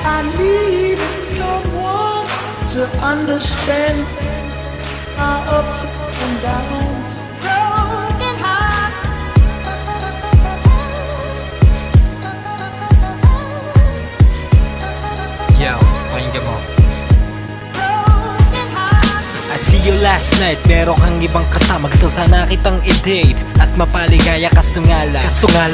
I need someone to understand my ups and downs. Broken heart. Yo, pakinggan mo. Broken heart. I see you last night, meron kang ibang kasama. Gusto sana kitang i-date at mapaligaya kaso nga lang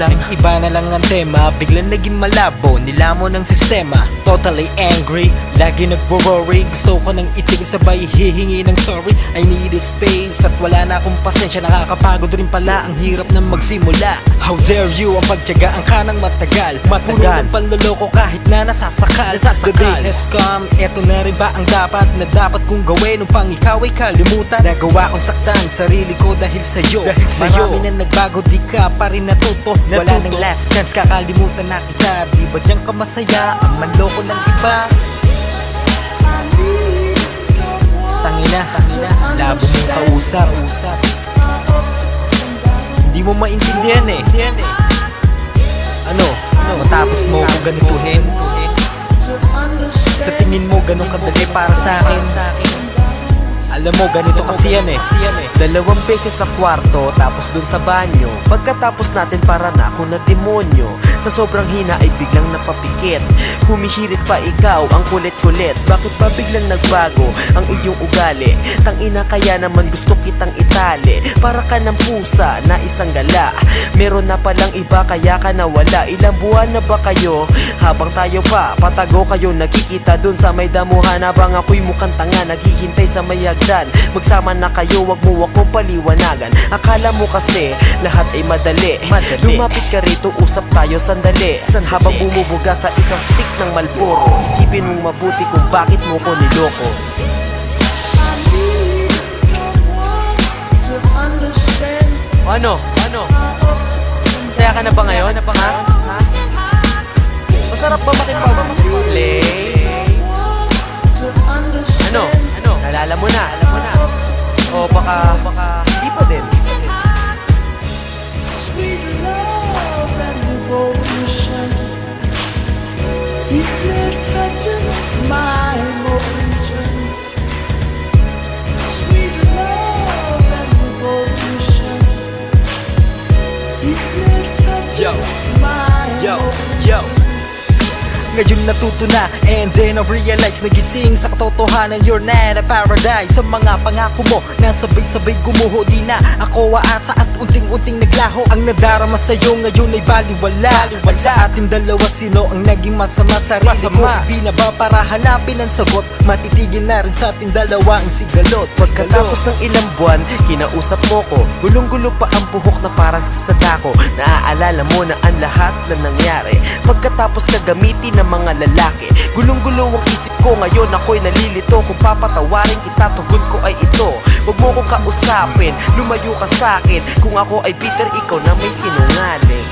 nag-iba na lang ang tema, biglang naging malabo, nilamon ng sistema. Totally angry, lagi nagwo-worry. Gusto ko nang itigil sabay hihingi ng sorry. I need space at wala na akong pasensya. Nakakapagod rin pala, ang hirap na magsimula. How dare you, ang pagtyagaan ka ng matagal. Puro ng panloloko kahit na nasasakal. The day has come, eto na rin ba ang dapat na dapat kong gawin upang ikaw ay kalimutan? Nagawa kong saktan sarili ko dahil sa'yo. Marami na nagbago, di ka pa rin natuto. Wala nang last chance, kakalimutan na kita. Di ba dyan ka masaya, ang manloko ng iba? I need someone Tangina, labo mong kausap. my ups and downs. Hindi mo maintindihan eh. Ano? Matapos mo kung ganituhin? To understand Sa tingin mo ganun kadali para sa akin? Alam mo, ganito kasi yan eh. 2 beses sa kwarto, tapos dun sa banyo. Pagkatapos natin para na ako na demonyo. Sa sobrang hina ay biglang napapikit. Humihirit pa ikaw, ang kulit-kulit. Bakit ba biglang nagbago ang iyong ugali? Tangina, kaya naman gusto kitang itali. Para ka ng pusa na isang gala. Meron na palang iba kaya ka nawala. Ilang buwan na ba kayo? Habang tayo pa, patago kayo nakikita dun sa may damuhan. Habang ako'y mukhang tanga, naghihintay sa may hagdan. Magsama na kayo, wag mo akong paliwanagan. Akala mo kasi lahat ay madali. Lumapit ka rito, usap tayo sandali. Habang bumubuga sa isang stick ng Malboro, isipin mong mabuti kung bakit mo ko niloko. I need someone to understand Ano? my ups and Masaya ka na ba ngayon? Ha? Masarap ba makipag-play? to understand Ano? Nalala mo na? O baka hindi pa din. sweet love and devotion, deeply touching my emotions. Sweet love and devotion, deeply touching my emotions. Ngayon natuto na, and then I realize, nagising sa katotohanan, you're not a paradise. Sa mga pangako mo, nasabay-sabay gumuho. Di na ako aasa at unting-unting naglaho. Ang nadarama sa'yo ngayon ay baliwala. At sa ating dalawa, sino ang naging masama? Sarili ko ibinaba para hanapin ang sagot. Matitigil na rin sa ating dalawa ang sigalot. Pagkatapos ng ilang buwan, kinausap mo ko. Gulong-gulo pa ang buhok na parang sasadako. Naaalala mo na ang lahat na nangyari pagkatapos ka gamitin ng mga lalaki. Gulong-gulo ang isip ko ngayon, ako'y nalilito. Kung papatawarin kita, tugon ko ay ito. Huwag mo kong kausapin, lumayo ka sa'kin. Kung ako ay bitter, ikaw na may sinungaling.